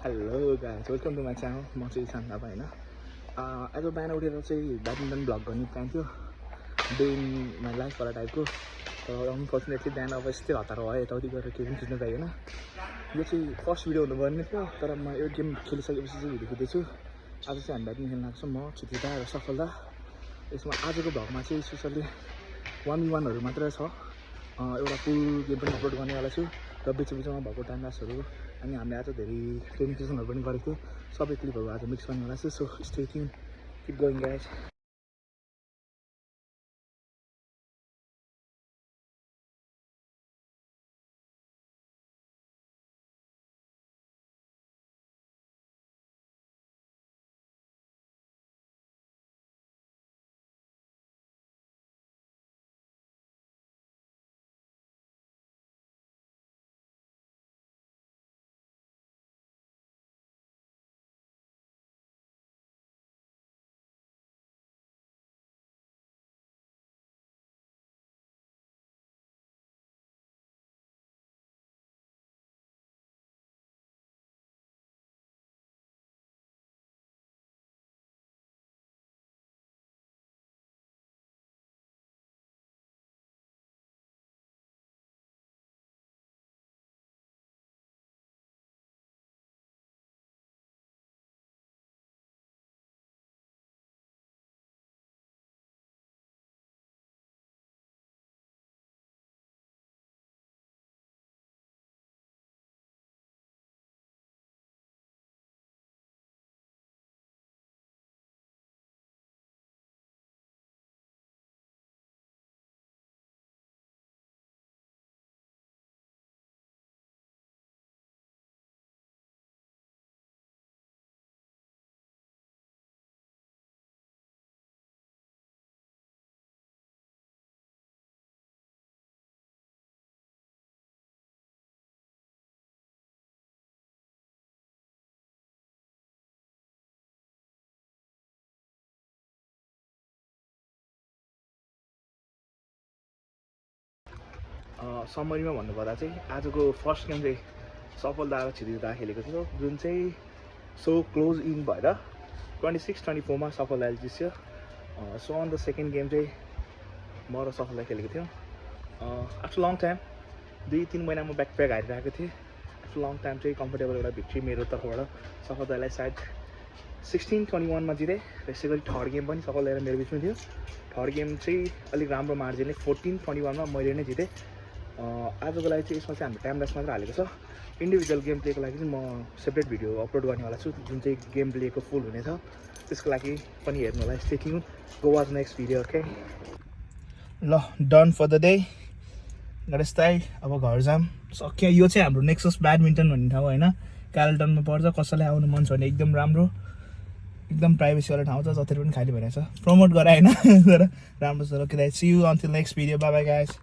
Hello guys, welcome to my channel. म चाहिँ इसान थापा होइन। आज बिहान उठेर चाहिँ ब्याडमिन्टन भ्लग गर्ने प्लान थियो, डे इन माई लाइफ वाला टाइपको। तर अनफर्चुनेटली बिहान अब यस्तै हतार भयो, यताउति गरेर केही पनि खिच्न पाइएन। यो चाहिँ फर्स्ट भिडियो हुनुपर्ने थियो, तर म यो गेम खेलिसकेपछि चाहिँ भिडियो खिच्दैछु। आज चाहिँ हामी ब्याडमिन्टन खेल्न आएको छ, म क्षितिजा र सफलता। यसमा आजको भ्लगमा चाहिँ स्पेसल्ली 1v1हरू मात्रै छ। एउटा फुल गेम पनि अपलोड गर्नेवाला छु र बिचमा भएको टाइम पासहरू। अनि हामीले आज धेरै ट्रेनिङ सेसनहरू पनि गरेको थियो, सबै क्लिपहरू आज मिक्स गर्नेवाला छु। So stay tune, keep going guys. समरीमा भन्नुपर्दा चाहिँ आजको फर्स्ट गेम चाहिँ सफलता र क्षितिजा खेलेको थियो, जुन चाहिँ सो क्लोज इन भएर 26-24मा सफलताले जित्यो। So on the second game चाहिँ म र सफलता खेलेको थियौँ। आफ्टर लङ टाइम 2-3 महिना म ब्याक हारिरहेको थिएँ। आफ्टर लङ टाइम चाहिँ कम्फर्टेबल एउटा भिक्ट्री मेरो तर्फबाट सफलतालाई सायद 16-21मा जितेँ। त्यसै गरी थर्ड गेम पनि सफलता र मेरो बिचमा थियो। थर्ड गेम चाहिँ अलिक राम्रो मार्जिनले 14-21मा मैले नै जितेँ। आजको लागि चाहिँ यसमा चाहिँ हामीले टाइम ल्याप्स मात्र हालेको छ। इन्डिभिजुअल गेम प्लेको लागि चाहिँ म सेपरेट भिडियो अपलोड गर्नेवाला छु, जुन चाहिँ गेम प्लेको फुल हुनेछ। त्यसको लागि पनि हेर्नु होला, stay tune, go watch next video. Okay ल, डन फर द डे। गणेशताई अब घर जाम सक्यो। यो चाहिँ हाम्रो नेक्सस ब्याडमिन्टन भन्ने ठाउँ होइन, क्याल्टनमा पर्छ। कसैलाई आउनु मन छ भने एकदम राम्रो, एकदम प्राइभेसीवाला ठाउँ छ, जति पनि खाली भइरहेछ। प्रमोट गराएन तर राम्रो छ। Okay, see you until next video, bye bye guys.